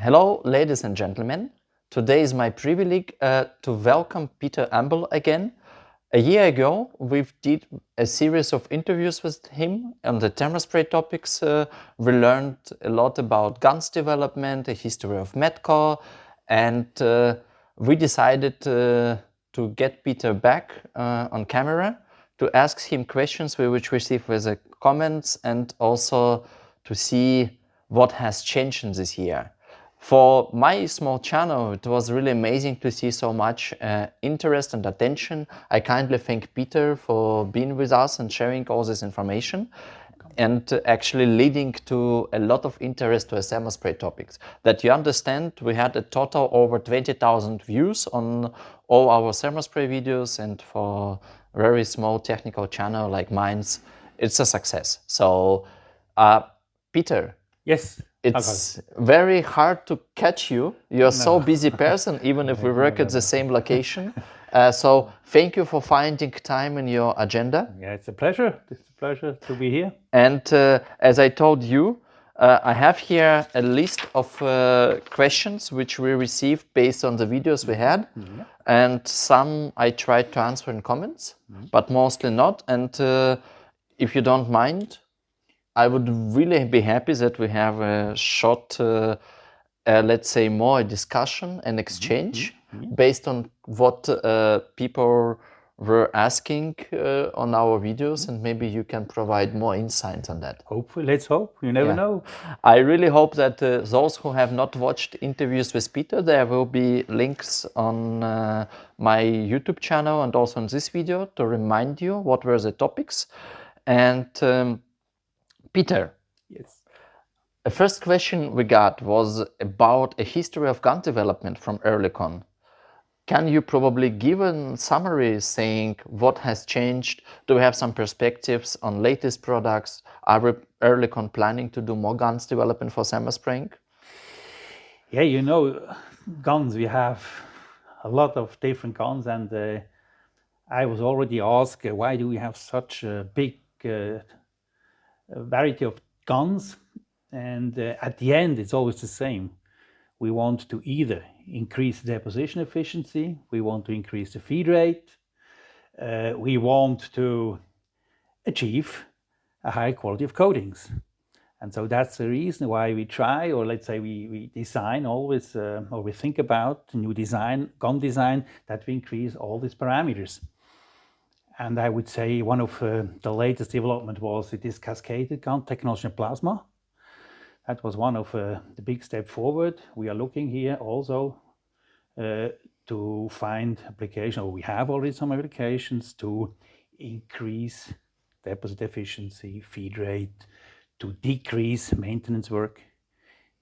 Hello, ladies and gentlemen. Today is my privilege to welcome Peter Ambuehl again. A year ago, we did a series of interviews with him on the thermospray topics. We learned a lot about guns development, the history of Metco, and we decided to get Peter back on camera to ask him questions which we received with the comments and also to see what has changed in this year. For my small channel, it was really amazing to see so much interest and attention. I kindly thank Peter for being with us and sharing all this information and actually leading to a lot of interest to thermospray topics. That you understand, we had a total over 20,000 views on all our thermospray videos, and for a very small technical channel like mine's, it's a success. So, Peter. Yes. It's very hard to catch you. You're so busy person, even if we work at the same location. So thank you for finding time in your agenda. Yeah, it's a pleasure. It's a pleasure to be here. And as I told you, I have here a list of questions which we received based on the videos we had. And some I tried to answer in comments, but mostly not. And if you don't mind, I would really be happy that we have a short, let's say, more discussion and exchange based on what people were asking on our videos, and maybe you can provide more insights on that. Hopefully, let's hope. You never know. I really hope that those who have not watched interviews with Peter, there will be links on my YouTube channel and also on this video to remind you what were the topics. And Peter, yes. The first question we got was about a history of gun development from Oerlikon. Can you probably give a summary saying what has changed? Do we have some perspectives on latest products? Are Oerlikon planning to do more guns development for thermospraying? Yeah, you know, guns, we have a lot of different guns, and I was already asked, why do we have such a big variety of guns? And at the end, it's always the same. We want to either increase the deposition efficiency, we want to increase the feed rate, we want to achieve a high quality of coatings. And so that's the reason why we try, or let's say we design always, or we think about new design, gun design, that we increase all these parameters. And I would say one of the latest development was this cascaded gun technology in plasma. That was one of the big step forward. We are looking here also to find application, or we have already some applications to increase deposit efficiency, feed rate, to decrease maintenance work.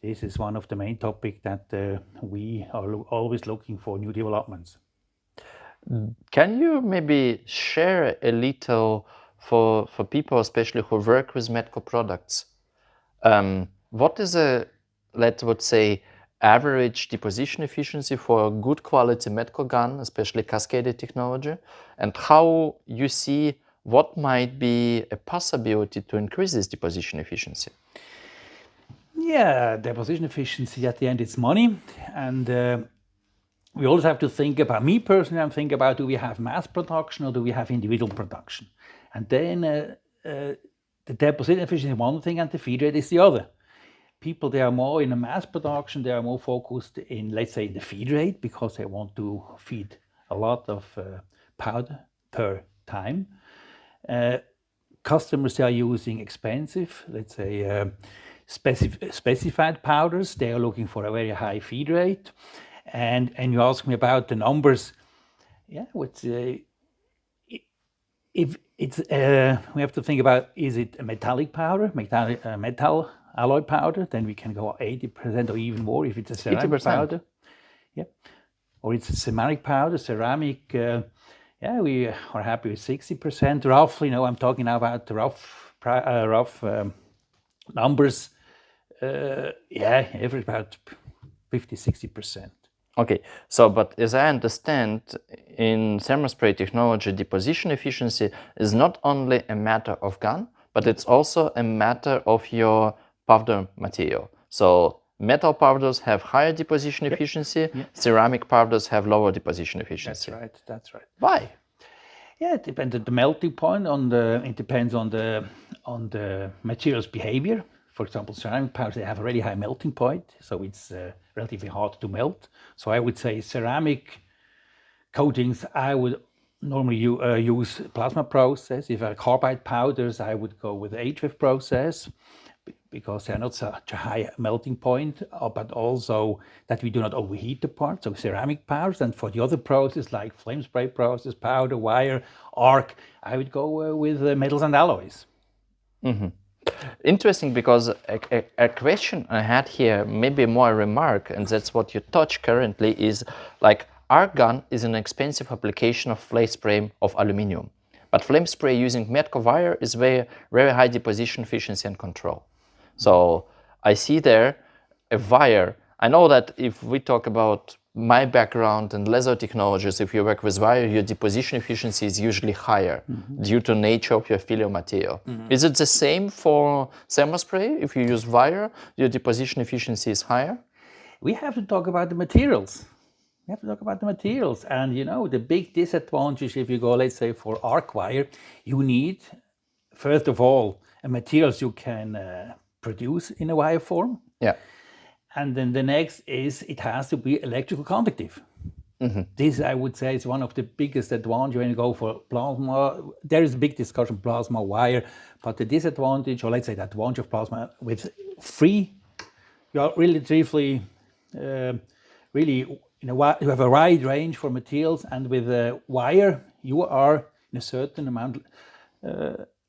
This is one of the main topics that we are always looking for new developments. Can you maybe share a little for people, especially who work with Metco products? What is a, let's say, average deposition efficiency for a good quality Metco gun, especially cascaded technology, and how you see what might be a possibility to increase this deposition efficiency? Yeah, deposition efficiency at the end, it's money, and we always have to think about, me personally, I'm thinking about, do we have mass production or do we have individual production? And then the deposition efficiency is one thing and the feed rate is the other. People, they are more in a mass production, they are more focused in, let's say, the feed rate, because they want to feed a lot of powder per time. Customers, they are using expensive, let's say, specified powders. They are looking for a very high feed rate. And you ask me about the numbers. Yeah, if it's we have to think about, is it a metallic powder, metal alloy powder? Then we can go 80% or even more if it's a ceramic 80%. Powder. Yeah, or it's a ceramic powder, ceramic. Yeah, we are happy with 60% roughly. You know, I'm talking now about the rough numbers. Yeah, every about 50-60%. Okay, so but as I understand, in thermospray technology, deposition efficiency is not only a matter of gun, but it's also a matter of your powder material. So Metal powders have higher deposition efficiency, ceramic powders have lower deposition efficiency. That's right, that's right. Why? Yeah, it depends on the melting point, it depends on the material's behavior. For example, ceramic powders, they have a really high melting point, so it's relatively hard to melt. So I would say ceramic coatings, I would normally use plasma process. If I carbide powders, I would go with the HVOF process because they're not such a high melting point, but also that we do not overheat the part. So ceramic powders, and for the other process like flame spray process, powder, wire, arc, I would go with metals and alloys. Interesting, because a question I had here, maybe more a remark, and that's what you touch currently, is like arc gun is an expensive application of flame spray of aluminum, but flame spray using Metco wire is very high deposition efficiency and control. So I see there a wire. I know that if we talk about my background and laser technologies, if you work with wire, your deposition efficiency is usually higher due to nature of your filler material. Is it the same for thermospray? If you use wire, your deposition efficiency is higher? We have to talk about the materials. We have to talk about the materials. And you know, the big disadvantage if you go, let's say, for arc wire, you need, first of all, materials you can produce in a wire form. Yeah. And then the next is it has to be electrical conductive. This, I would say, is one of the biggest advantages when you go for plasma. There is a big discussion plasma wire, but the disadvantage, or let's say the advantage of plasma with free, you are relatively, you have a wide range for materials, and with a wire, you are in a certain amount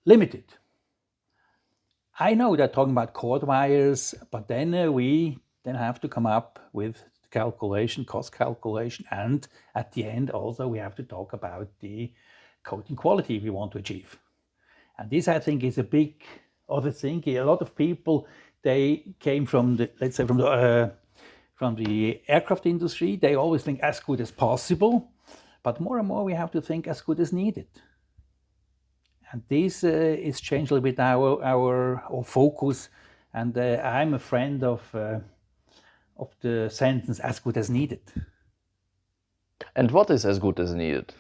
limited. I know they're talking about cord wires, but then we have to come up with calculation, cost calculation, and at the end also we have to talk about the coating quality we want to achieve. And this, I think, is a big other thing. A lot of people, they came from the, let's say, from the aircraft industry. They always think as good as possible, but more and more we have to think as good as needed. And this is changed a little bit our focus. And I'm a friend of the sentence "as good as needed." And what is as good as needed?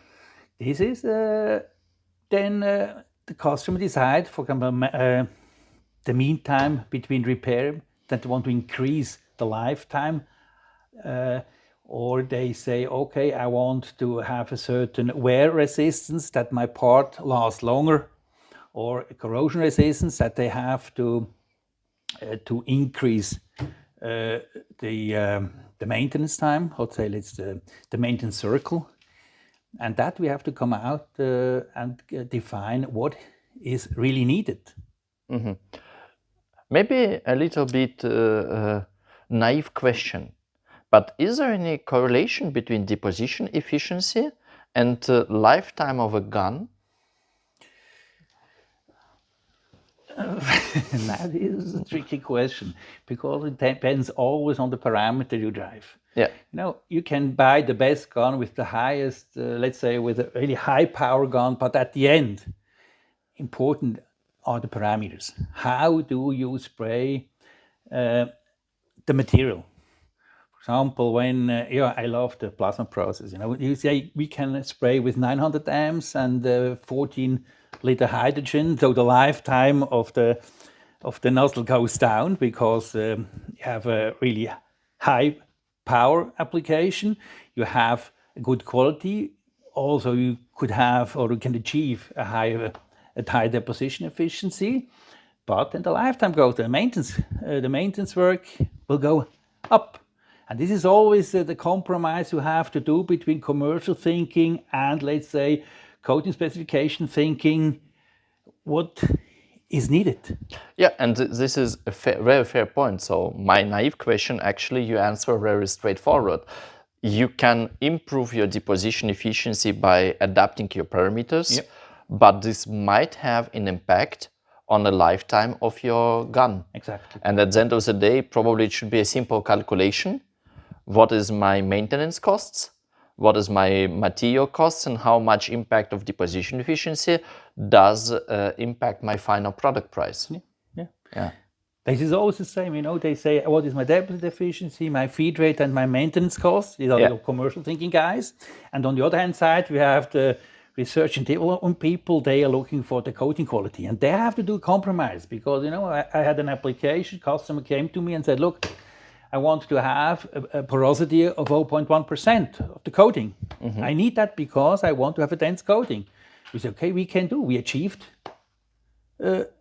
This is then the customer decide, for example, the mean time between repair, that they want to increase the lifetime, or they say, okay, I want to have a certain wear resistance that my part lasts longer, or corrosion resistance that they have to increase the maintenance time. Let's say it's the maintenance circle, and that we have to come out and define what is really needed. Maybe a little bit naive question, but is there any correlation between deposition efficiency and lifetime of a gun? That is a tricky question, because it depends always on the parameter you drive. Yeah. You know, you can buy the best gun with the highest, let's say with a really high power gun, but at the end, important are the parameters. How do you spray the material? For example, when, I love the plasma process, you say we can spray with 900 amps and 14-liter hydrogen, so the lifetime of the nozzle goes down because you have a really high power application, you have a good quality, also you could have, or you can achieve a high deposition efficiency, but then the lifetime goes, the maintenance work will go up. And this is always the compromise you have to do between commercial thinking and, let's say, coating specification thinking, what is needed. Yeah, and this is a very fair point. So my naive question, actually, you answer very straightforward. You can improve your deposition efficiency by adapting your parameters, but this might have an impact on the lifetime of your gun. Exactly. And at the end of the day, probably it should be a simple calculation. What is my maintenance costs? What is my material costs, and how much impact of deposition efficiency does impact my final product price? Yeah. This is always the same, you know, they say, what is my deposit efficiency, my feed rate and my maintenance cost? These are Yeah. the commercial thinking guys. And on the other hand side, we have the research and development people, they are looking for the coating quality. And they have to do a compromise because, you know, I had an application, customer came to me and said, look, I want to have a porosity of 0.1% of the coating. I need that because I want to have a dense coating. We said, okay, we can do. We achieved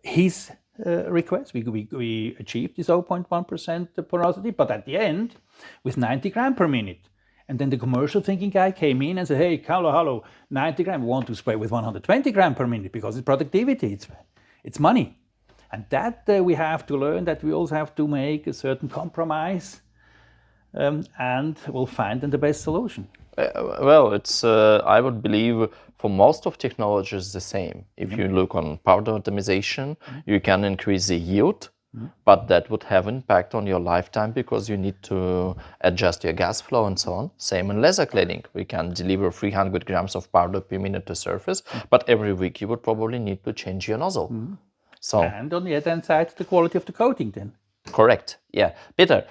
his request. We achieved this 0.1% porosity, but at the end, with 90 gram per minute. And then the commercial thinking guy came in and said, hey, hello, 90 gram, we want to spray with 120 gram per minute because it's productivity, it's money. And that we have to learn that we also have to make a certain compromise and we'll find then the best solution. Well, it's I would believe for most of technologies the same. If you look on powder optimization, you can increase the yield, but that would have impact on your lifetime because you need to adjust your gas flow and so on. Same in laser cladding. We can deliver 300 grams of powder per minute to surface, but every week you would probably need to change your nozzle. So, and on the other hand side, the quality of the coating then. Correct. Yeah. Peter,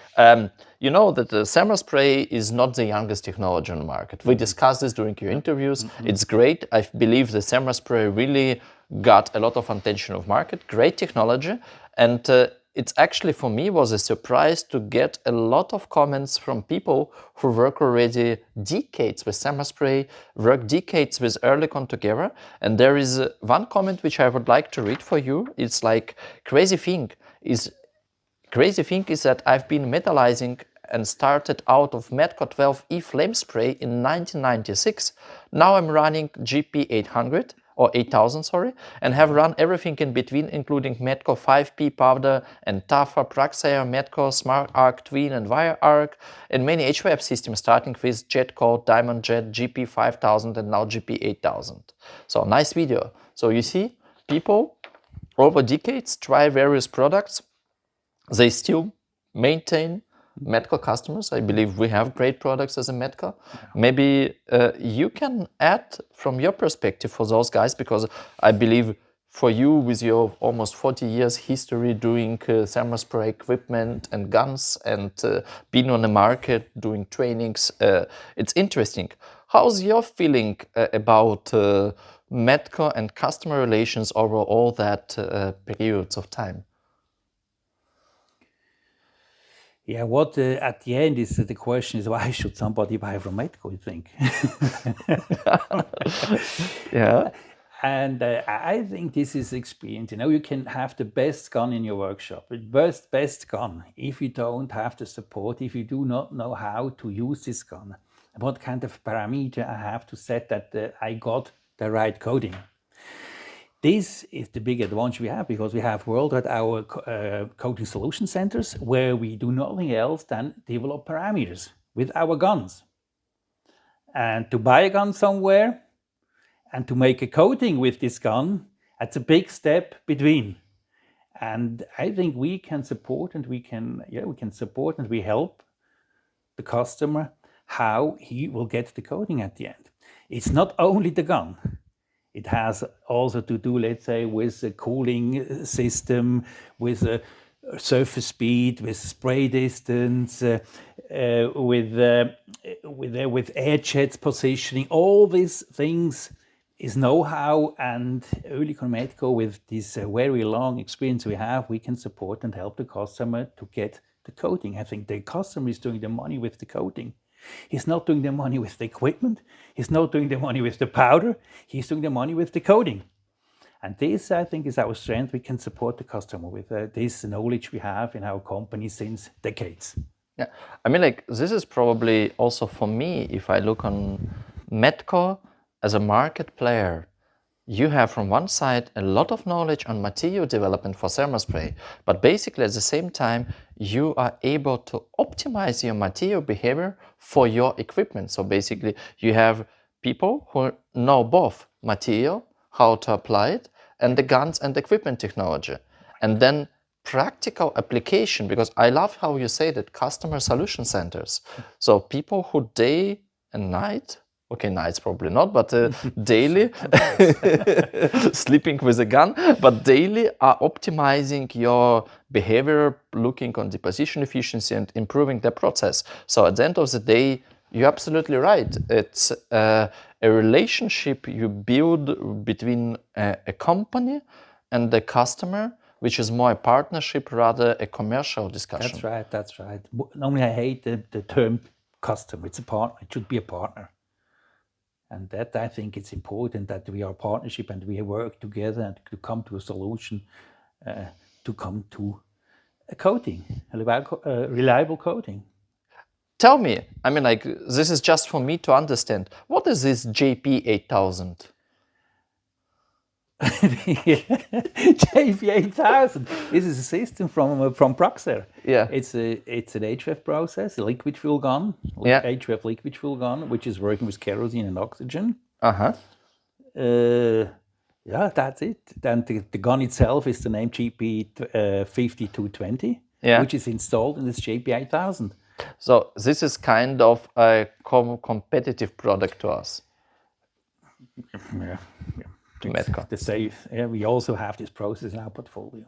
you know that the thermal spray is not the youngest technology on the market. We discussed this during your interviews. It's great. I believe the thermal spray really got a lot of attention of market. Great technology. And it's actually, for me, was a surprise to get a lot of comments from people who work already decades with thermal spray, work decades with Oerlikon together. And there is one comment which I would like to read for you. It's like, crazy thing is that I've been metallizing and started out of Metco 12E flame spray in 1996. Now I'm running GP 800 or 8000, sorry, and have run everything in between, including Metco 5P powder and Tafa, Praxair, Metco, Smart Arc, Tween and Wire Arc, and many HVOF systems starting with Jet Coat, Diamond Jet, GP 5000 and now GP 8000. So nice video. So you see, people over decades try various products. They still maintain Metco customers. I believe we have great products as a Metco. Maybe you can add from your perspective for those guys, because I believe for you, with your almost 40 years history doing thermal spray equipment and guns and being on the market, doing trainings, it's interesting. How's your feeling about Metco and customer relations over all that periods of time? Yeah, what at the end is the question is, why should somebody buy from Metco, you think? Yeah. And I think this is experience. You know, you can have the best gun in your workshop, the best gun. If you don't have the support, if you do not know how to use this gun, what kind of parameter I have to set that I got the right coating. This is the big advantage we have, because we have worldwide our coating solution centers where we do nothing else than develop parameters with our guns. And to buy a gun somewhere and to make a coating with this gun, that's a big step between. And I think we can support and we can support and we help the customer how he will get the coating at the end. It's not only the gun. It has also to do, let's say, with a cooling system, with a surface speed, with spray distance, with air jets positioning. All these things is know-how, and Oerlikon Metco, with this very long experience we have, we can support and help the customer to get the coating. I think the customer is doing the money with the coating. He's not doing the money with the equipment. He's not doing the money with the powder. He's doing the money with the coating. And this, I think, is our strength. We can support the customer with this knowledge we have in our company since decades. Yeah, I mean, like, this is probably also for me, if I look on Metco as a market player, you have from one side a lot of knowledge on material development for thermal spray, but basically at the same time, you are able to optimize your material behavior for your equipment. So basically you have people who know both material, how to apply it, and the guns and equipment technology. And then practical application, because I love how you say that, customer solution centers. So people who day and night Okay, nights probably not, but daily, sleeping with a gun, but daily are optimizing your behavior, looking on deposition efficiency and improving the process. So at the end of the day, you're absolutely right. It's a relationship you build between a company and the customer, which is more a partnership rather a commercial discussion. That's right, that's right. Normally I hate the term customer. It's a partner, it should be a partner. And that I think it's important that we are a partnership and we work together and to come to a solution, to come to a coating, a reliable coating. Tell me, I mean, like, this is just for me to understand. What is this JP8000? JP8000. This is a system from Praxair. Yeah. It's an HVOF process, a liquid fuel gun. Yeah. HVOF liquid fuel gun, which is working with kerosene and oxygen. Uh-huh. Yeah, that's it. Then the gun itself is the name GP5220, Yeah. which is installed in this JP8000. So this is kind of a competitive product to us. Yeah. To Metco. We also have this process in our portfolio.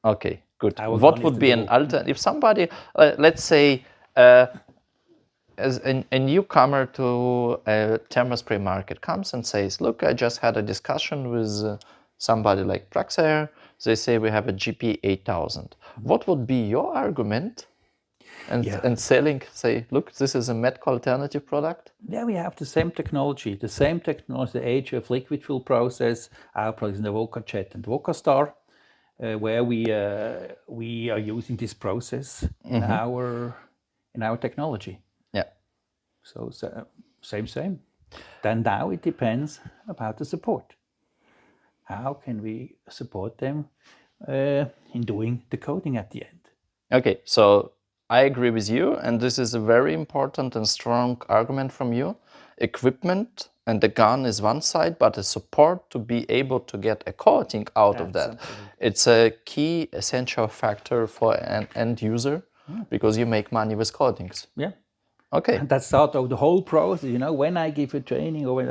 Okay, good. Our What gun would is be an alternative? If somebody, let's say, as a newcomer to a thermospray market comes and says, look, I just had a discussion with somebody like Praxair. They say we have a GP8000. What would be your argument? And selling, say, look, this is a Metco alternative product? Yeah, we have the same technology, the HVOF liquid fuel process. Our product is the VocaJet and VocaStar, where we are using this process in our technology. Yeah. So same. Then now it depends about the support. How can we support them in doing the coating at the end? Okay, so I agree with you, and this is a very important and strong argument from you. Equipment and the gun is one side, but the support to be able to get a coating out of that. Absolutely. It's a key essential factor for an end user because you make money with coatings. Yeah. Okay. And that's sort of the whole process, when I give a training or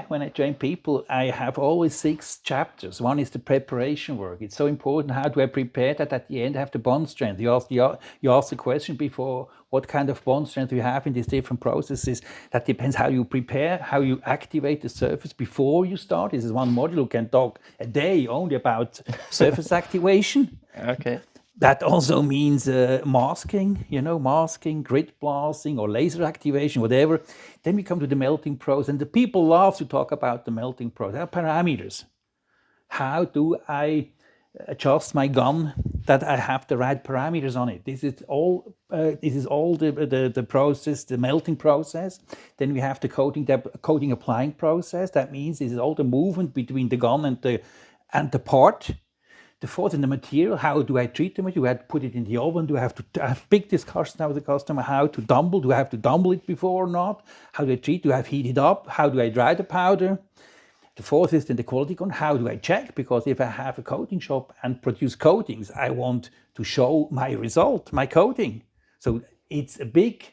when I train people, I have always 6 chapters. One is the preparation work. It's so important. How do I prepare that at the end I have the bond strength? You asked the question before, what kind of bond strength you have in these different processes. That depends how you prepare, how you activate the surface before you start. This is one module who can talk a day only about surface activation. Okay. That also means masking, masking, grid blasting or laser activation, whatever. Then we come to the melting process, and the people love to talk about the melting process. There are parameters. How do I adjust my gun that I have the right parameters on it? This is all the process, the melting process. Then we have the coating applying process. That means this is all the movement between the gun and the part. The fourth in the material, how do I treat the material? Do I have to put it in the oven? Do I have to have big discussions now with the customer? How to dumble? Do I have to dumble it before or not? How do I treat? Do I have heat it up? How do I dry the powder? The fourth is then the quality control. How do I check? Because if I have a coating shop and produce coatings, I want to show my result, my coating. So it's a big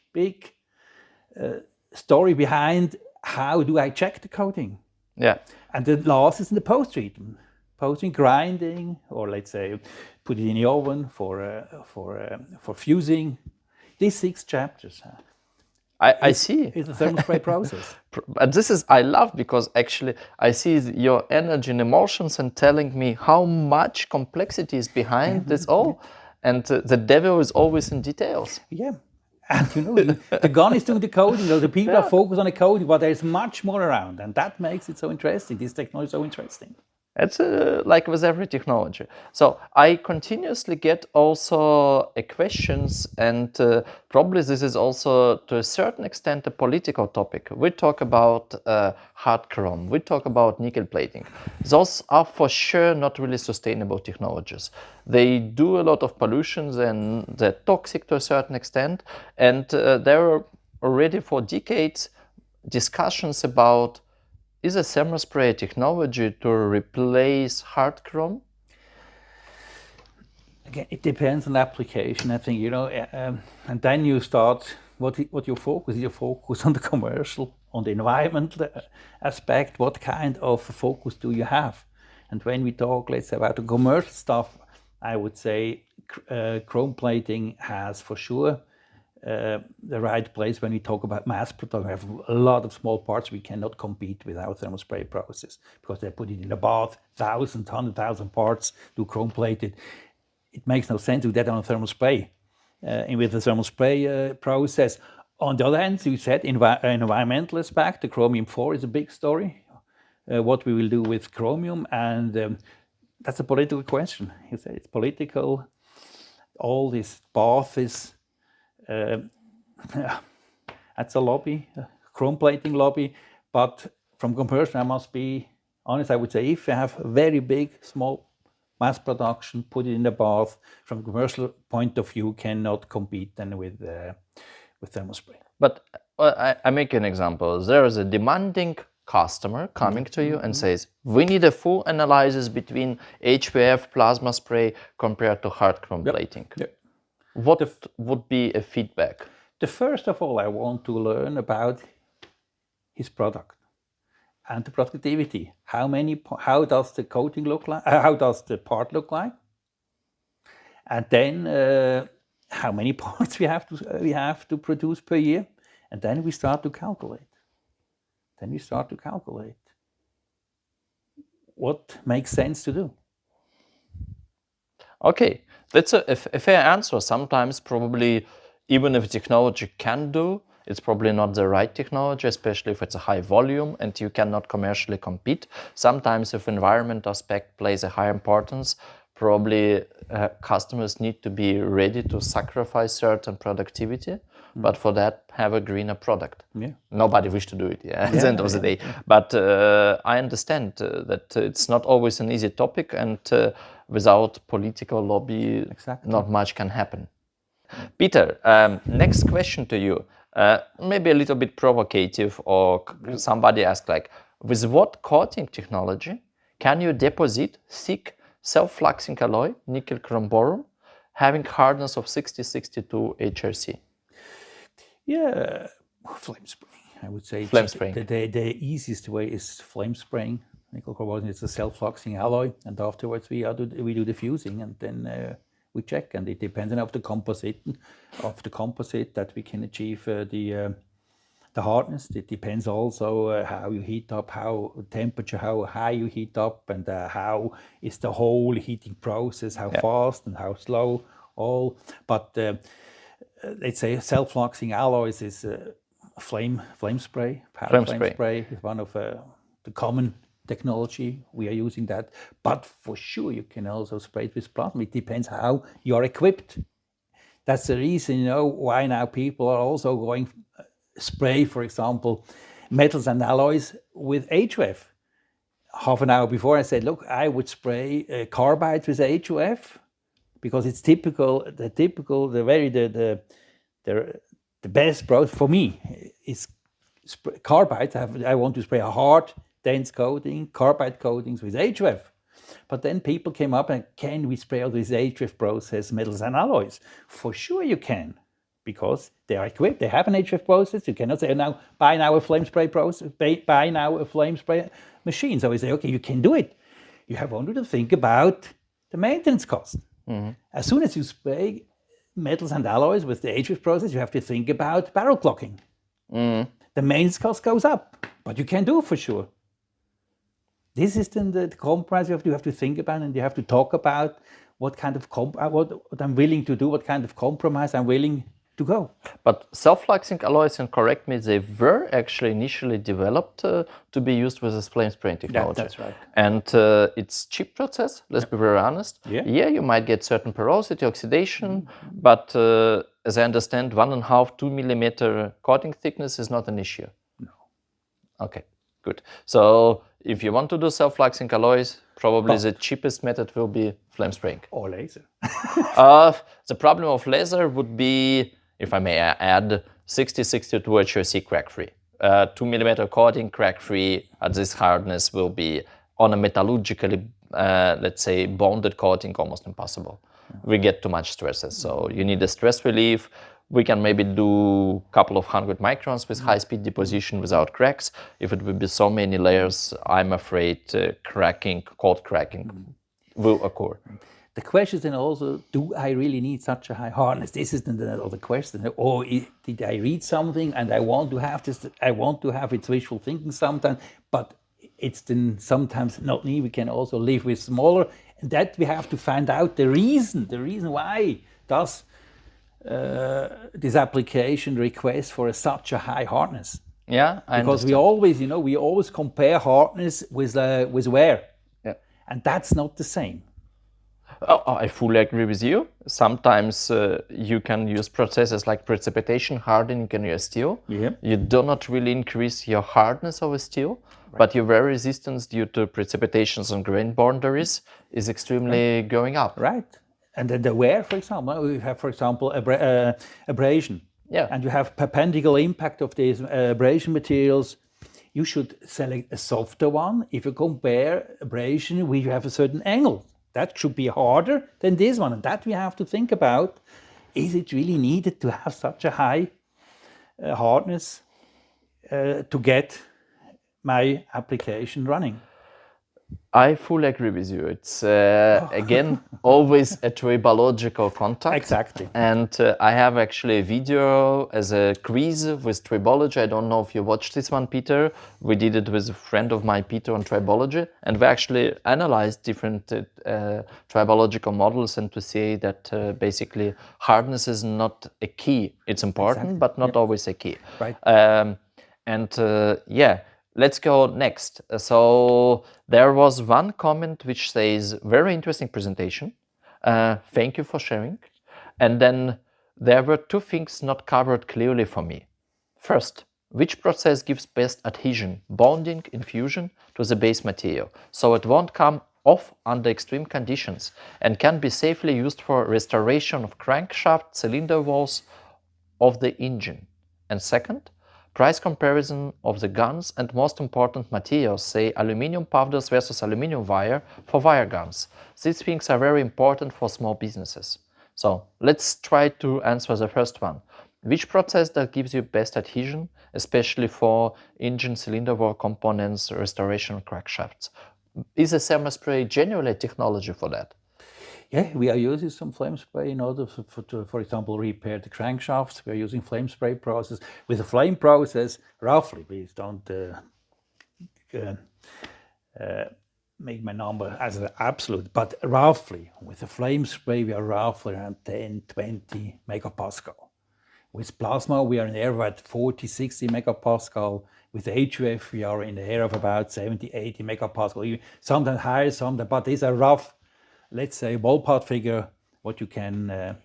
story behind how do I check the coating. Yeah. And the last is in the post-treatment. Posting, grinding, or let's say put it in the oven for fusing. These 6 chapters. I see. It's a thermal spray process. And this is, I love, because actually I see your energy and emotions and telling me how much complexity is behind this all. And the devil is always in details. Yeah. And the gun is doing the coding, the people are focused on the coding, but there's much more around. And that makes it so interesting. This technology is so interesting. It's like with every technology. So I continuously get also questions, and probably this is also to a certain extent a political topic. We talk about hard chrome, we talk about nickel plating. Those are for sure not really sustainable technologies. They do a lot of pollutions and they're toxic to a certain extent. And there are already for decades discussions about, is a thermospray technology to replace hard chrome? Again, it depends on the application, I think, and then you start, what your focus is. Your focus on the commercial on the environmental aspect, what kind of focus do you have? And when we talk, let's say, about the commercial stuff, I would say chrome plating has for sure the right place when we talk about mass production. We have a lot of small parts. We cannot compete with our thermal spray process because they put it in a bath, 100,000 parts, do chrome plated. It makes no sense to do that on a thermal spray. And with the thermal spray process. On the other hand, you said environmental aspect, the chromium-4 is a big story. What we will do with chromium, and that's a political question. You say it's political. All this bath is that's a lobby, a chrome plating lobby. But from commercial, I must be honest. I would say if you have a very big, small mass production, put it in the bath. From a commercial point of view, cannot compete then with thermal spray. But I make an example. There is a demanding customer coming to you and says, we need a full analysis between HVOF plasma spray compared to hard chrome plating. Yep. What would be a feedback? The first of all, I want to learn about his product and the productivity. How does the coating look like? How does the part look like? And then how many parts we have to produce per year, and then we start to calculate. What makes sense to do. Okay, that's a fair answer. Sometimes probably even if technology can do, it's probably not the right technology, especially if it's a high volume and you cannot commercially compete. Sometimes if environment aspect plays a high importance, probably customers need to be ready to sacrifice certain productivity, but for that have a greener product. Yeah. Nobody wishes to do it at the end of the day. But I understand that it's not always an easy topic, and without political lobby, not much can happen. Peter, next question to you. Maybe a little bit provocative, or somebody asked like, with what coating technology can you deposit thick self-fluxing alloy, nickel chrome boron, having hardness of 60-62 HRC? Yeah, flame spraying, I would say. Flame spraying. The easiest way is flame spraying. Nickel chrome boron is a self-fluxing alloy, and afterwards we do the fusing, and then we check, and it depends on the composite that we can achieve the hardness. It depends also how you heat up, how temperature, how high you heat up, and how is the whole heating process, how fast and how slow, all. But let's say self-fluxing alloys is flame spray. Flame spray is one of the common technology. We are using that, but for sure you can also spray it with plasma. It depends how you're equipped. That's the reason, why now people are also going spray, for example, metals and alloys with HVOF. Half an hour before I said, look, I would spray carbides with HVOF because it's typical. The best process for me is carbides. I want to spray a hard, dense coating, carbide coatings with HVOF. But then people came up and, can we spray out with HVOF process metals and alloys? For sure you can, because they are equipped, they have an HVOF process. You cannot say, now buy now a flame spray process, buy now a flame spray machine. So we say, okay, you can do it. You have only to think about the maintenance cost. As soon as you spray metals and alloys with the HVOF process, you have to think about barrel clocking. The maintenance cost goes up, but you can do it for sure. This is then the compromise you have to think about, and you have to talk about what kind of what I'm willing to do, what kind of compromise I'm willing to go. But self-fluxing alloys, and correct me, they were actually initially developed to be used with this flame spraying technology. Yeah, that's right. And it's cheap process, let's be very honest. Yeah, you might get certain porosity, oxidation, but as I understand, 1.5–2 millimeter coating thickness is not an issue. No. Okay, good. So if you want to do self-fluxing alloys, probably the cheapest method will be flame spraying. Or laser. The problem of laser would be, if I may add, 60-62 HRC crack-free. 2 millimeter coating crack-free at this hardness will be on a metallurgically, let's say, bonded coating almost impossible. We get too much stresses, so you need a stress relief. we can maybe do a couple of 100 microns with high-speed deposition without cracks. If it will be so many layers, I'm afraid cracking, cold cracking will occur. The question is then also, do I really need such a high hardness? This is another question. Or did I read something and I want to have this, I want to have it wishful thinking sometimes, but it's then sometimes not needed. We can also live with smaller, and that we have to find out the reason why does this application request for such a high hardness. Yeah, because we always, we always compare hardness with wear, and that's not the same. Oh, I fully agree with you. Sometimes you can use processes like precipitation hardening in your steel. Yeah. You do not really increase your hardness of a steel, but your wear resistance due to precipitations on grain boundaries is extremely going up. Right. And then the wear, for example, we have, for example, abrasion. Yeah. And you have perpendicular impact of these abrasion materials. You should select a softer one. If you compare abrasion, we have a certain angle. That should be harder than this one. And that we have to think about. Is it really needed to have such a high hardness to get my application running? I fully agree with you. It's, again, always a tribological contact. Exactly. And I have actually a video as a quiz with tribology. I don't know if you watched this one, Peter. We did it with a friend of mine, Peter, on tribology. And we actually analyzed different tribological models and to see that basically hardness is not a key. It's important, but not always a key. Right. Let's go next. So there was one comment which says, very interesting presentation. Thank you for sharing. And then there were two things not covered clearly for me. First, which process gives best adhesion, bonding, infusion to the base material, so it won't come off under extreme conditions and can be safely used for restoration of crankshaft, cylinder walls of the engine. And second, price comparison of the guns and most important materials, say aluminum powders versus aluminum wire for wire guns. These things are very important for small businesses. So let's try to answer the first one. Which process that gives you best adhesion, especially for engine cylinder wall components, restoration of crankshafts? Is a thermospray generally a technology for that? Yeah, we are using some flame spray in order for example, repair the crankshafts. We are using flame spray process. With a flame process, roughly, please don't make my number as an absolute, but roughly, with a flame spray, we are roughly around 10, 20 megapascal. With plasma, we are in the area of about 40, 60 megapascal. With HVOF, we are in the area of about 70, 80 megapascal. Sometimes higher, sometimes, but these are rough, let's say, ballpark figure, what you can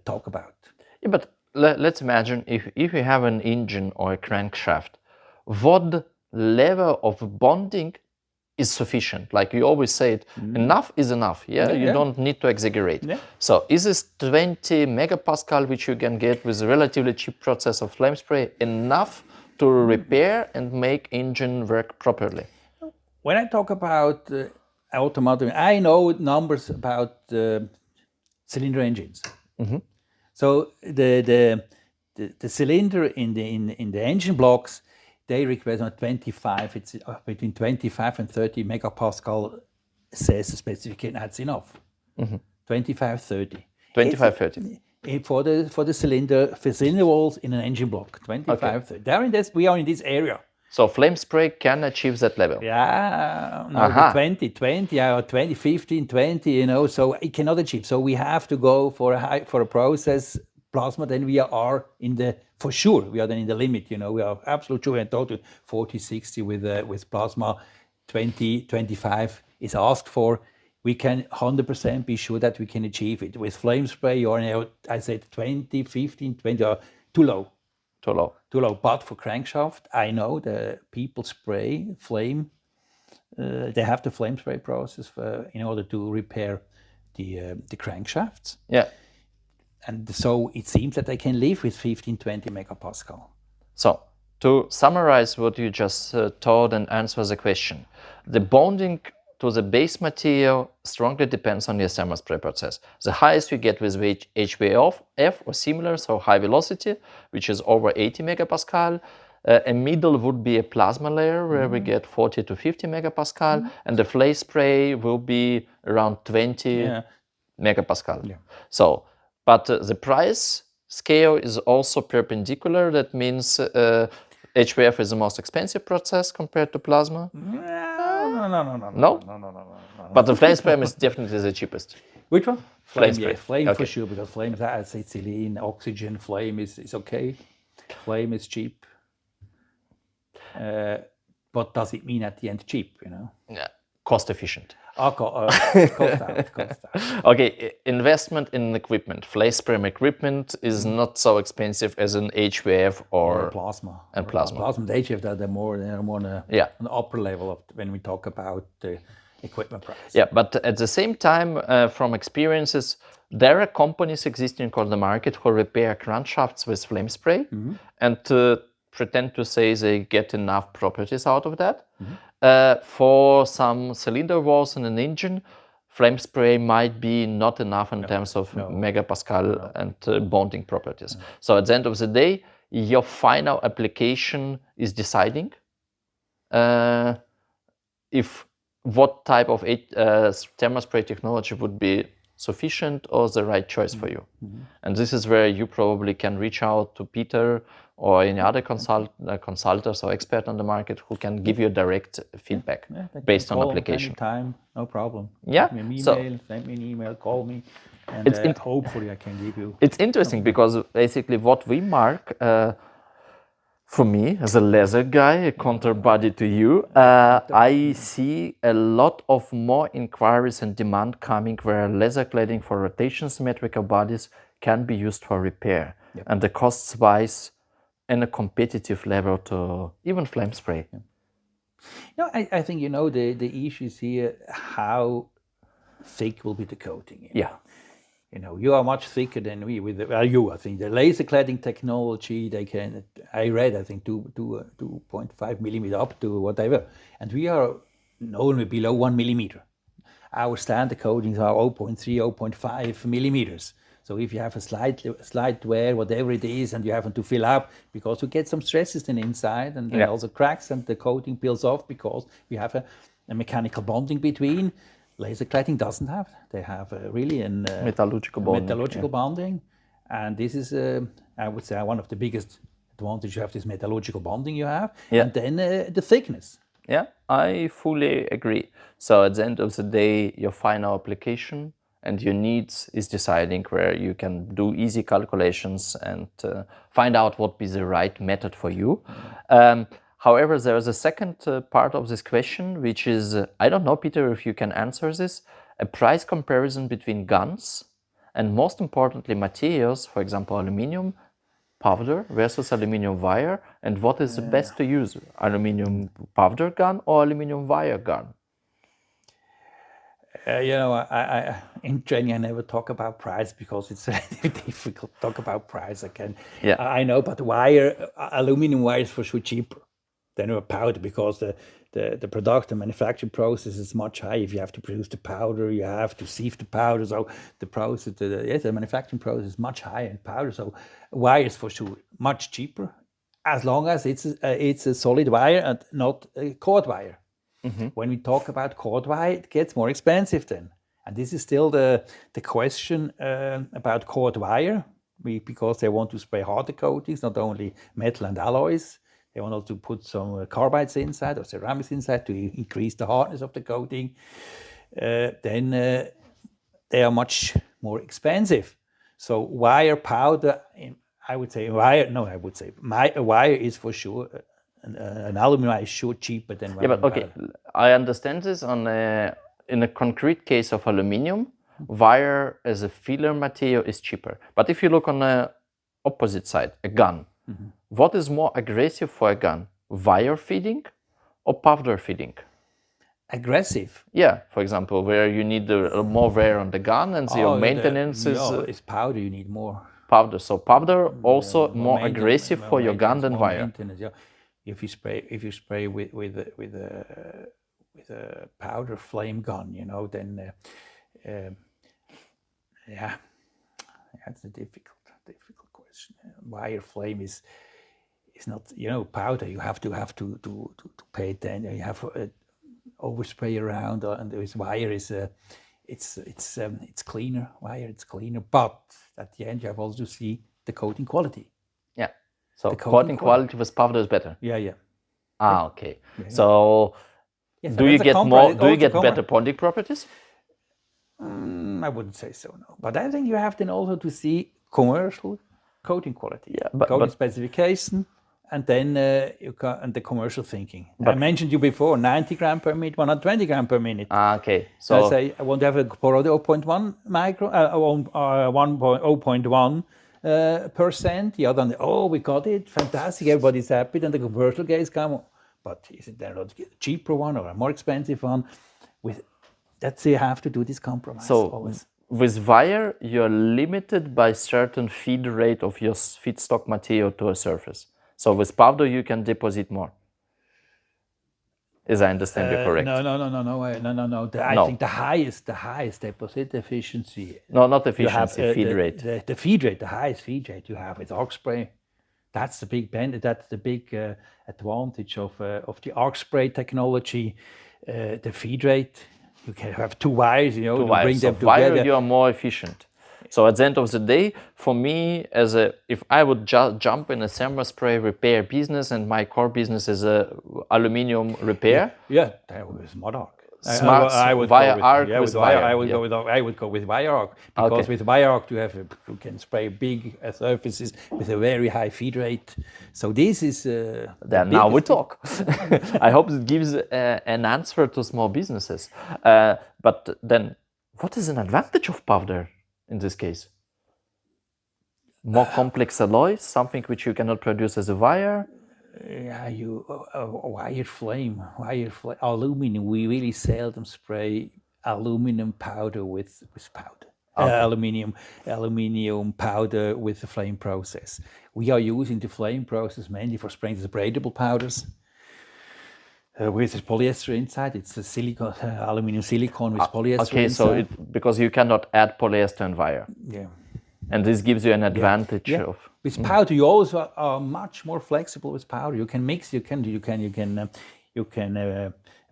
talk about. Yeah, but let's imagine if you have an engine or a crankshaft, what level of bonding is sufficient? Like you always say it, enough is enough. You don't need to exaggerate. So is this 20 megapascal, which you can get with a relatively cheap process of flame spray, enough to repair and make engine work properly? When I talk about automotive, I know numbers about cylinder engines. So the cylinder in the engine blocks, they request 25. It's between 25 and 30 megapascal. Says the specification, that's enough. 25, 30. 25, 30. For the cylinder walls in an engine block, 25, 30. We are in this area. So flame spray can achieve that level? Yeah, no, 20, or 20, 15, 20, so it cannot achieve. So we have to go for a process plasma, then we are in the, for sure, we are then in the limit, we are absolutely sure, and total 40, 60 with plasma, 20, 25 is asked for. We can 100% be sure that we can achieve it. With flame spray, you're, I said 20, 15, 20, or too low. Too low. Too low. But for crankshaft, I know the people spray flame. They have the flame spray process in order to repair the crankshafts. Yeah. And so it seems that they can live with 15, 20 megapascal. So to summarize what you just told and answer the question, the bonding to the base material strongly depends on your thermal spray process. The highest you get with HVOF or similar, so high velocity, which is over 80 megapascal. A middle would be a plasma layer where we get 40 to 50 megapascal, and the flake spray will be around 20 megapascal. Yeah. So, but the price scale is also perpendicular. That means HVF is the most expensive process compared to plasma. No? But the flame spray is definitely the cheapest. Which one? Flame Flame, spray. yeah, flame Okay. for sure, because flame has ethylene, oxygen. Flame is okay. Flame is cheap. But does it mean at the end cheap, you know? Yeah. Cost efficient. Cost out. Okay, investment in equipment. Flake spray equipment is not so expensive as an HVF or plasma. And plasma. Plasma, the HVF, they're more on an upper level of when we talk about the equipment price. Yeah, but at the same time, from experiences, there are companies existing on the market who repair crankshafts with flame spray and pretend to say they get enough properties out of that. For some cylinder walls in an engine, flame spray might be not enough in terms of megapascal and bonding properties. So at the end of the day, your final application is deciding if what type of thermal spray technology would be sufficient or the right choice for you. And this is where you probably can reach out to Peter or any other consultants or expert on the market who can give you direct feedback based on application. Anytime, no problem. Yeah. Send me an email, send me an email, call me, and hopefully I can give you. It's interesting because basically what we mark, for me as a laser guy, a counterbody to you, I see a lot of more inquiries and demand coming where laser cladding for rotation symmetrical bodies can be used for repair, and the costs wise and a competitive level to even flame spray. No, I think the issue is here how thick will be the coating. You are much thicker than we with I think the laser cladding technology, they can, I read, I think 2.5 millimeter up to whatever, and we are normally below 1 millimeter. Our standard coatings are 0.3, 0.5 millimeters. So if you have a slight wear, whatever it is, and you have to fill up, because you get some stresses then inside, and then also cracks, and the coating peels off because we have a mechanical bonding between. Laser cladding doesn't have. They have really a metallurgical bonding, and this is, I would say, one of the biggest advantages. You have this metallurgical bonding you have, and then the thickness. Yeah, I fully agree. So at the end of the day, your final application and your needs is deciding where you can do easy calculations and find out what be the right method for you. However, there is a second part of this question, which is, I don't know, Peter, if you can answer this, a price comparison between guns and most importantly materials, for example, aluminum powder versus aluminum wire, and what is the best to use, aluminum powder gun or aluminum wire gun? I in training I never talk about price because it's very difficult to talk about price. I know, but aluminum wire is for sure cheaper than a powder because the production manufacturing process is much higher. If you have to produce the powder, you have to sieve the powder. So the process, the manufacturing process is much higher in powder. So wire is for sure much cheaper, as long as it's a solid wire and not a cord wire. When we talk about cord wire, it gets more expensive then. And this is still the question about cord wire, because they want to spray harder coatings, not only metal and alloys. They want also to put some carbides inside or ceramics inside to increase the hardness of the coating. Then they are much more expensive. So wire powder, wire is for sure. An aluminum is sure cheaper than wire. Yeah, but okay, I understand this in a concrete case of aluminum, wire as a filler material is cheaper. But if you look on the opposite side, a gun, what is more aggressive for a gun, wire feeding or powder feeding? Aggressive? Yeah, for example, where you need more wear on the gun and your maintenance is powder, you need more. Powder, so powder also more aggressive for your gun than wire. If you spray with a powder flame gun, you know, then yeah, that's a difficult question. Wire flame is not, you know, powder. You have to pay attention. You have overspray around, and this wire is it's cleaner. Wire, it's cleaner, but at the end you have also to see the coating quality. Yeah. So coating quality with powder is better. Yeah. Ah, okay. Yeah. So yes, do you get more? Do you get better bonding properties? I wouldn't say so, no. But I think you have then also to see commercial coating quality, coating specification, and then and the commercial thinking. I mentioned you before, 90 gram per minute, 120 gram per minute. Ah, okay. So I say I want to have a porosity 0.1 micro, 0.1%. The other one, oh, we got it, fantastic, everybody's happy. Then the commercial guys come, but is it there a cheaper one or a more expensive one? That's you have to do this compromise. So always. With wire, you're limited by certain feed rate of your feedstock material to a surface. So with powder, you can deposit more. As I understand you correct? No. I think the highest deposit efficiency. No, not efficiency, feed rate. The feed rate, the highest feed rate you have is arc spray. That's the big That's the big advantage of the arc spray technology. The feed rate. You can have two wires, you know, to bring them together. Wire, you are more efficient. So at the end of the day, for me, if I would jump in a thermal spray repair business and my core business is a aluminium repair. Yeah, that was smart arc. I would wire go arc with wire. I would go with wire arc because with wire arc you can spray big surfaces with a very high feed rate. So this is. Now we talk. I hope it gives an answer to small businesses. But then, what is an advantage of powder in this case? More complex alloys, something which you cannot produce as a wire. Yeah, wire flame, aluminum. We really seldom spray aluminum powder with powder. Aluminum powder with the flame process. We are using the flame process mainly for spraying the abradable powders. With polyester inside, it's a silicone, aluminum silicone with polyester inside. Okay, so because you cannot add polyester and wire. Yeah. And this gives you an advantage of. With powder, you also are much more flexible with powder. You can mix. You can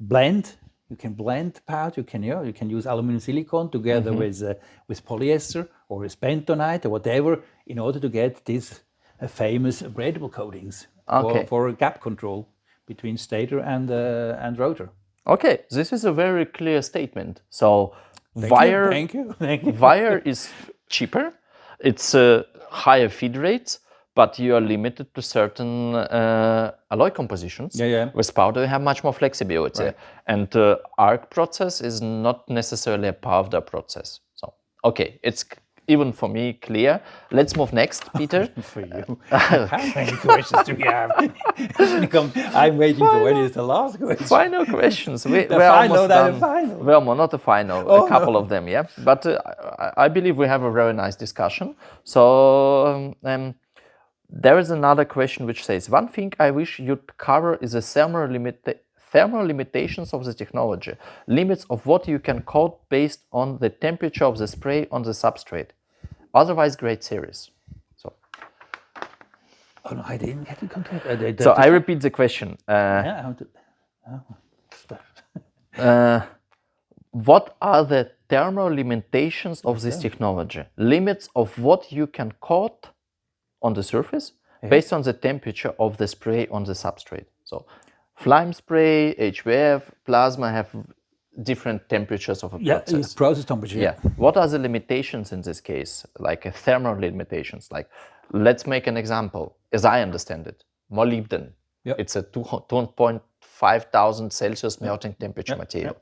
blend. You can blend powder. You can use aluminum silicone together with polyester or with bentonite or whatever in order to get these famous abradable coatings for gap control between stator and rotor. Okay, this is a very clear statement. So wire is cheaper. It's higher feed rates, but you are limited to certain alloy compositions. Yeah. With powder, you have much more flexibility. Right. And arc process is not necessarily a powder process. So, okay, it's even for me clear. Let's move next, Peter. For you. How many questions do we have? I'm waiting for when is the last question. Final questions. We're almost done. Well, not the final. A couple of them, yeah. But I believe we have a very nice discussion. So there is another question which says, one thing I wish you'd cover is the thermal limitations of the technology, limits of what you can coat based on the temperature of the spray on the substrate. Otherwise, great series. So. Oh no, I didn't get it complete. So I repeat the question. What are the thermal limitations of this technology? Limits of what you can coat on the surface based on the temperature of the spray on the substrate. So flame spray, HVOF, plasma have different temperatures of a process. Yeah, process temperature. Yeah. What are the limitations in this case? Like thermal limitations. Like, let's make an example. As I understand it, molybdenum. Yep. It's a 2.5 thousand Celsius melting temperature material.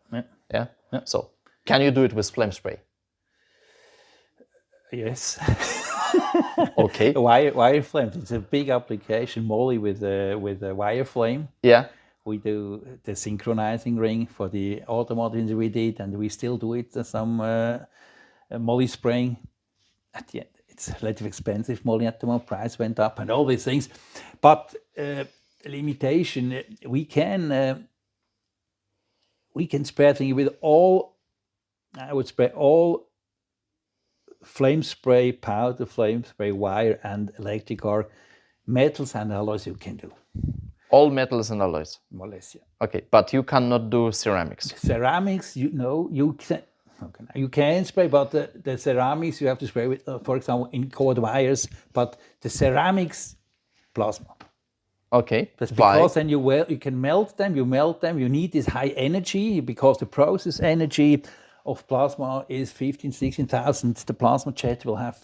Yeah. So, can you do it with flame spray? Yes. Okay. Wire flame. It's a big application. Moly with a wire flame. Yeah. We do the synchronizing ring for the automotive we did, and we still do it. Some moly spraying. At the end, it's relatively expensive. Moly at the moment, price went up, and all these things. But limitation, we can we can spray thing with all, I would spray all flame spray powder, flame spray wire, and electric arc, metals and alloys you can do. All metals and alloys. More or less, yeah. Okay, but you cannot do ceramics. Ceramics, you know, you can. Okay, you can spray, but the ceramics you have to spray with, for example, in cord wires. But the ceramics, plasma. Okay. That's because then you can melt them. You melt them. You need this high energy because the process energy of plasma is 15, 16,000. The plasma jet will have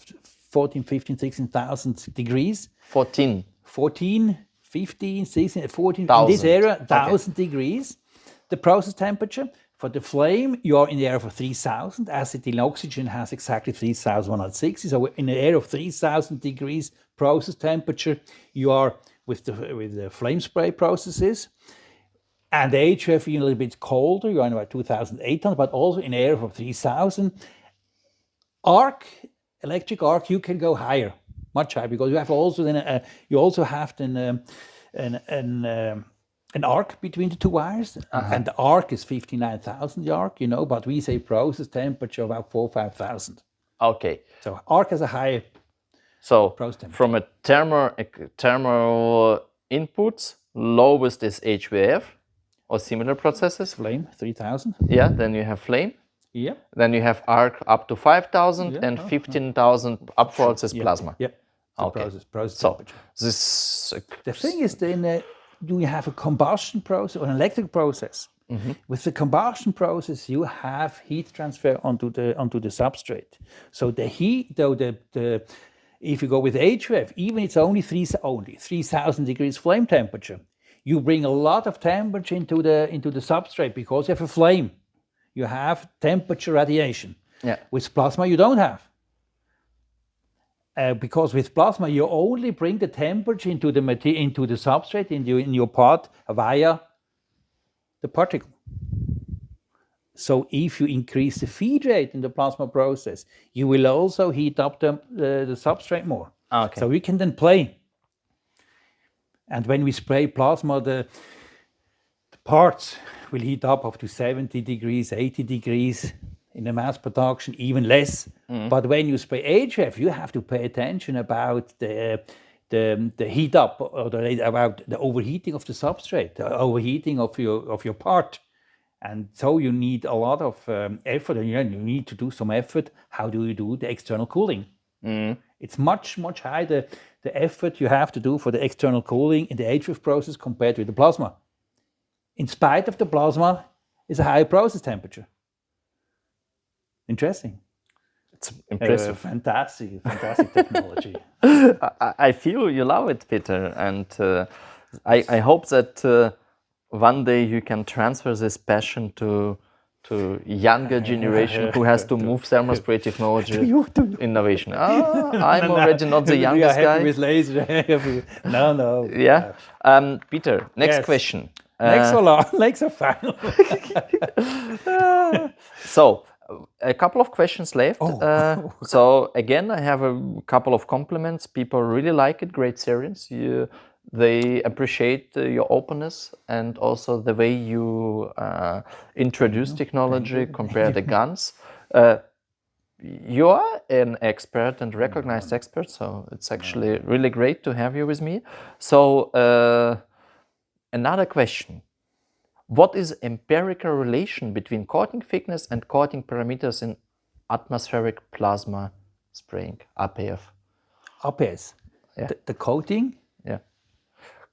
14, 15, 16,000 degrees. 14. 14, 15, 16, 14. In this area, 1,000 degrees. The process temperature. For the flame, you are in the area of 3,000. Acetylene oxygen has exactly 3,160. So in the area of 3,000 degrees process temperature, you are with the flame spray processes. And the HVOF, you're a little bit colder. You're on about 2,800, but also in the area of 3,000. Arc, electric arc, you can go higher, much higher, because you have also then you also have then an arc between the two wires, and the arc is 59,000, the arc, you know, but we say process temperature about 4,000 or 5,000. Okay. So arc has a higher process temperature. From a thermal inputs, lowest is HVOF or similar processes. Flame, 3,000. Yeah, then you have flame. Yeah. Then you have arc up to 5,000 and 15,000 upwards is plasma. Yeah. Okay. Process So temperature. this The thing is then, do you have a combustion process or an electric process? With the combustion process, you have heat transfer onto the substrate. So the heat, though if you go with HVOF, even it's only 3,000 degrees flame temperature, you bring a lot of temperature into the substrate because you have a flame. You have temperature radiation. Yeah. With plasma, you don't have. Because with plasma, you only bring the temperature into the substrate, in your part via the particle. So if you increase the feed rate in the plasma process, you will also heat up the substrate more. Okay. So we can then play. And when we spray plasma, the parts will heat up to 70 degrees, 80 degrees. In the mass production, even less. But when you spray HVOF, you have to pay attention about the heat up or about the overheating of the substrate, the overheating of your part. And so you need a lot of effort, and you need to do some effort. How do you do the external cooling? It's much, much higher the effort you have to do for the external cooling in the HVOF process compared with the plasma. In spite of the plasma, is a higher process temperature. Interesting. It's impressive. Fantastic technology. I feel you love it, Peter, and I hope that one day you can transfer this passion to younger generation who has to move thermal spray technology innovation. I'm already not the youngest guy. With laser. No. Yeah. Peter, next question. Next or final. So, a couple of questions left. So again, I have a couple of compliments. People really like it. Great series. They appreciate your openness and also the way you introduce technology, compare the guns. You are an expert and recognized expert, so it's actually really great to have you with me. So another question. What is empirical relation between coating thickness and coating parameters in atmospheric plasma spraying, APF? APS? Yeah. The coating? Yeah.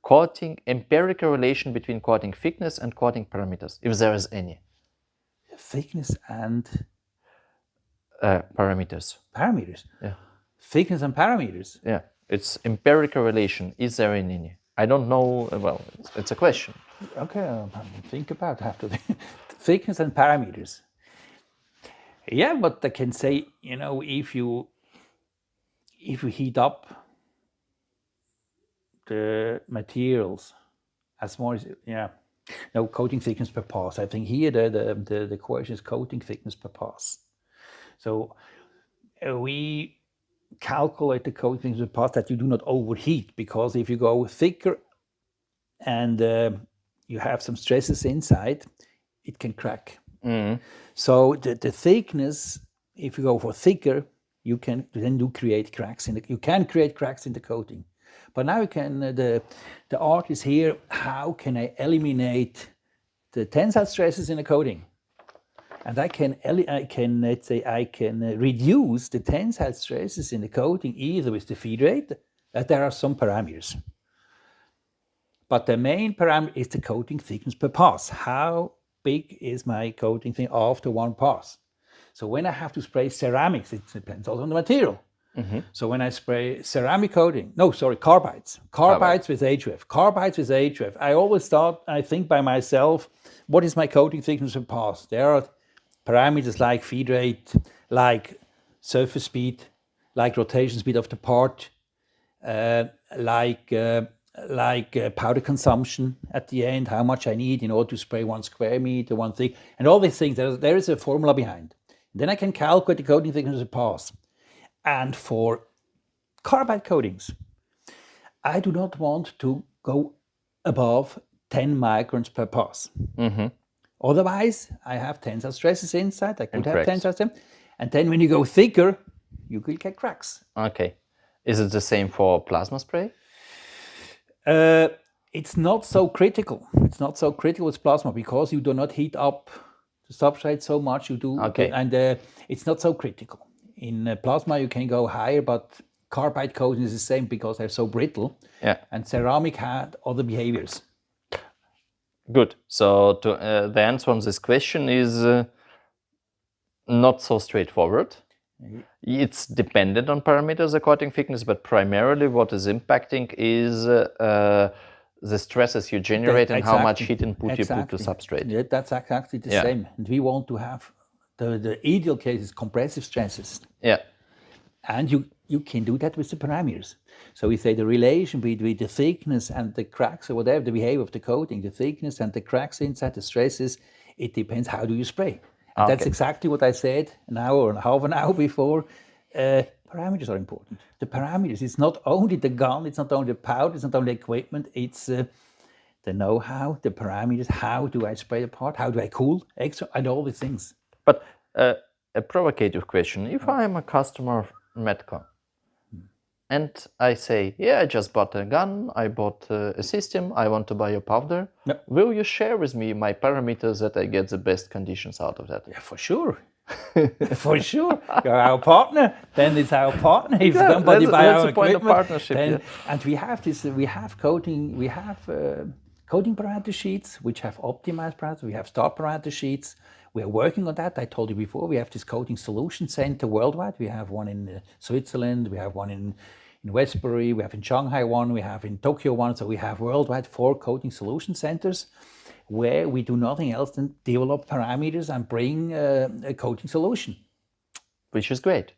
Coating, empirical relation between coating thickness and coating parameters, if there is any. Thickness and? Parameters. Parameters? Yeah. Thickness and parameters? Yeah. It's empirical relation. Is there any? I don't know. Well, it's a question. Okay, think about it. Thickness and parameters. Yeah, but I can say, if you heat up the materials as more as coating thickness per pass. I think here the question is coating thickness per pass. So we calculate the coating thickness per pass that you do not overheat, because if you go thicker and you have some stresses inside, it can crack. So the thickness, if you go for thicker, you can then create cracks you can create cracks in the coating. But now you can the art is here. How can I eliminate the tensile stresses in the coating? And I can let's say I can reduce the tensile stresses in the coating either with the feed rate. There are some parameters, but the main parameter is the coating thickness per pass. How big is my coating thing after one pass? So when I have to spray ceramics, it depends also on the material. So when I spray ceramic coating, carbides with HVOF. I always I think by myself, what is my coating thickness per pass? There are parameters like feed rate, like surface speed, like rotation speed of the part, like powder consumption at the end, how much I need in order to spray 1 square meter, one thing, and all these things. There is a formula behind. Then I can calculate the coating thickness per pass. And for carbide coatings, I do not want to go above 10 microns per pass. Otherwise, I have tensile stresses inside. I could have tensile stresses. And then when you go thicker, you could get cracks. Okay. Is it the same for plasma spray? It's not so critical. It's not so critical with plasma because you do not heat up the substrate so much. You do, and it's not so critical. In plasma, you can go higher, but carbide coating is the same because they're so brittle. Yeah. And ceramic had other behaviors. Good. So the answer on this question is not so straightforward. It's dependent on parameters, the coating thickness, but primarily what is impacting is the stresses you generate and how much heat input you put to substrate. Yeah, that's exactly the same. And we want to have the ideal case is compressive stresses. Yeah. And you can do that with the parameters. So we say the relation between the thickness and the cracks or whatever, the behavior of the coating, the thickness and the cracks inside, the stresses, it depends how do you spray. And that's exactly what I said an hour and half an hour before. Parameters are important. The parameters, it's not only the gun, it's not only the powder, it's not only equipment, it's the know-how, the parameters, how do I spray the part, how do I cool, extra, and all these things. But a provocative question, if I am a customer of Metcon, and I say, yeah, I just bought a gun, I bought a system, I want to buy a powder. Yep. Will you share with me my parameters that I get the best conditions out of that? Yeah, for sure. For sure. You're our partner, then it's our partner. If somebody buy our equipment, partnership, then, and we have coating parameter sheets which have optimized parameters, we have start parameter sheets. We are working on that. I told you before, we have this coating solution center worldwide. We have one in Switzerland, we have one in Westbury, we have in Shanghai one, we have in Tokyo one. So we have worldwide 4 coating solution centers where we do nothing else than develop parameters and bring a coating solution. Which is great.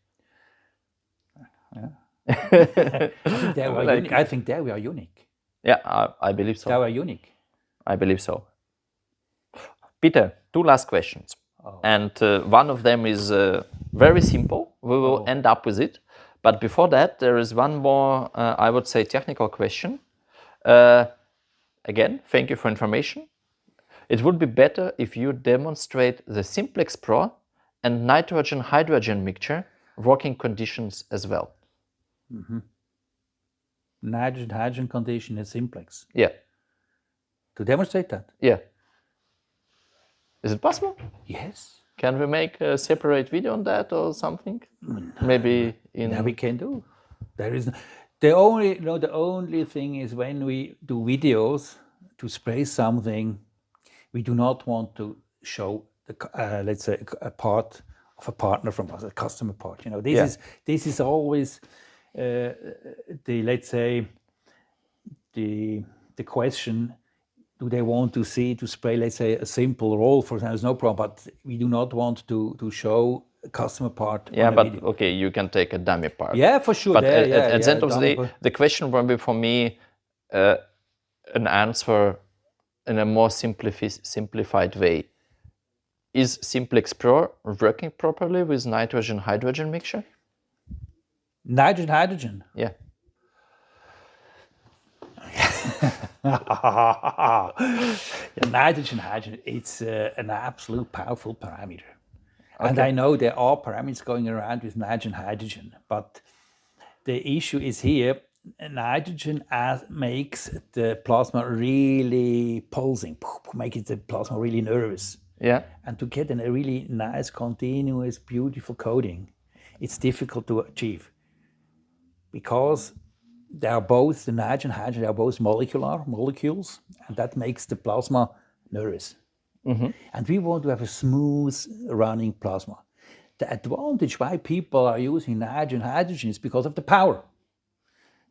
Yeah. I think there we are unique. Yeah, I believe so. There we are unique. I believe so. Peter, 2 last questions. And one of them is very simple. We will end up with it. But before that, there is one more, I would say, technical question. Again, thank you for information. It would be better if you demonstrate the Simplex Pro and nitrogen-hydrogen mixture working conditions as well. Nitrogen-hydrogen condition is Simplex. Yeah. To demonstrate that? Yeah. Is it possible? Yes. Can we make a separate video on that or something? Maybe in... Yeah, we can do. There is the only thing is when we do videos to spray something, we do not want to show the let's say a part of a partner from us, a customer part. You know, this is always let's say the question. Do they want to see to spray, let's say, a simple roll, for example, no problem, but we do not want to show a customer part. Yeah, but video. Okay, you can take a dummy part. Yeah, for sure. But at the end of the day, the question will be for me an answer in a more simplified way. Is Simplex Pro working properly with nitrogen-hydrogen mixture? Nitrogen-hydrogen? Yeah. The nitrogen, hydrogen, it's an absolute powerful parameter. And I know there are parameters going around with nitrogen, hydrogen, but the issue is here, nitrogen makes the plasma really pulsing, makes the plasma really nervous. Yeah. And to get a really nice, continuous, beautiful coating, it's difficult to achieve because they are both, the nitrogen and hydrogen, they are both molecules, and that makes the plasma nervous. And we want to have a smooth running plasma. The advantage why people are using nitrogen and hydrogen is because of the power,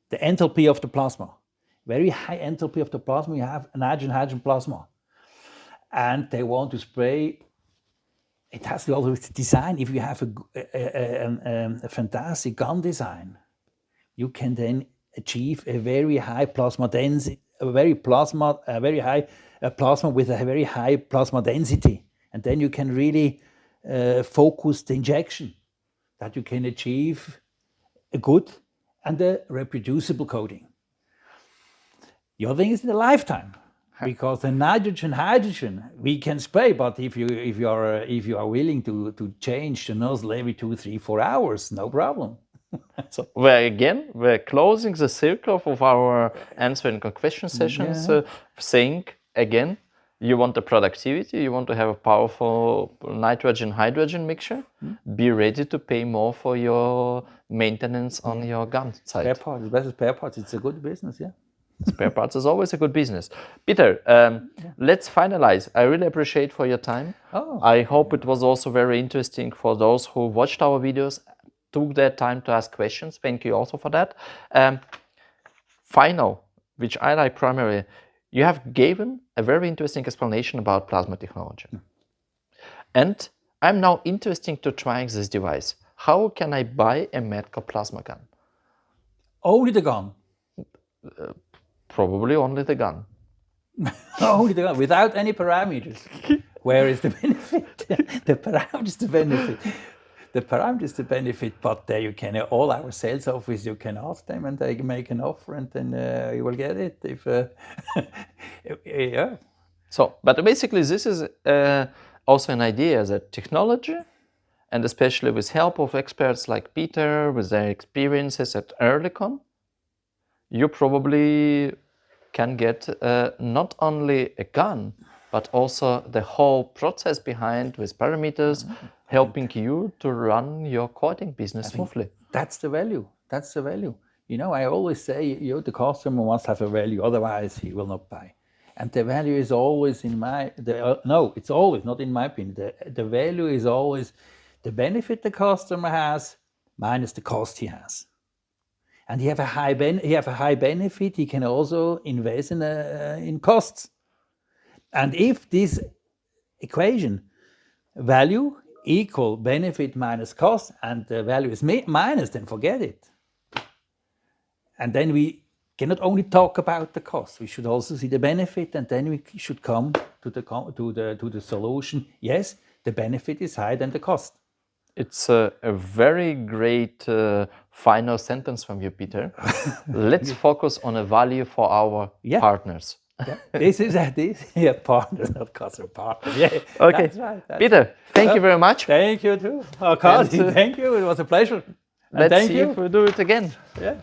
the enthalpy of the plasma. Very high enthalpy of the plasma, you have a nitrogen-hydrogen plasma. And they want to spray, it has to do also with the design. If you have a fantastic gun design, you can then achieve a very high plasma density, a very high plasma with a very high plasma density. And then you can really focus the injection, that you can achieve a good and a reproducible coating. The other thing is the lifetime, because the nitrogen-hydrogen we can spray, but if you are willing to change the nozzle every 2, 3, 4 hours, no problem. So we're closing the circle of our answering question sessions, saying again, you want the productivity, you want to have a powerful nitrogen-hydrogen mixture, be ready to pay more for your maintenance on your gun side. Spare parts, better spare parts, it's a good business, yeah. Spare parts is always a good business. Peter, let's finalize. I really appreciate for your time. I hope it was also very interesting for those who watched our videos, took their time to ask questions. Thank you also for that. Final, which I like primarily, you have given a very interesting explanation about plasma technology. And I'm now interested to trying this device. How can I buy a medical plasma gun? Only the gun. Probably only the gun. Only the gun, without any parameters. Where is the benefit? The parameter is the benefit. The parameter is the benefit, but you can, all our sales office, you can ask them and they make an offer and then you will get it. If yeah. So, but basically this is also an idea that technology, and especially with help of experts like Peter, with their experiences at Oerlikon, you probably can get not only a gun, but also the whole process behind with parameters, helping you to run your coating business smoothly. That's the value. That's the value. You know, I always say, the customer must have a value, otherwise he will not buy. And the value is always in no, it's always, not in my opinion. The value is always the benefit the customer has minus the cost he has. And he have a high benefit, he can also invest in costs. And if this equation, value equal benefit minus cost, and the value is minus, then forget it. And then we cannot only talk about the cost, we should also see the benefit, and then we should come to the solution. Yes, the benefit is higher than the cost. It's a very great final sentence from you, Peter. Let's focus on a value for our partners. Yeah. This is partners, not customer partners. Yeah. Okay, that's right, Peter, thank you very much. Thank you too. Thank you. It was a pleasure. Let's see if we do it again. Yeah.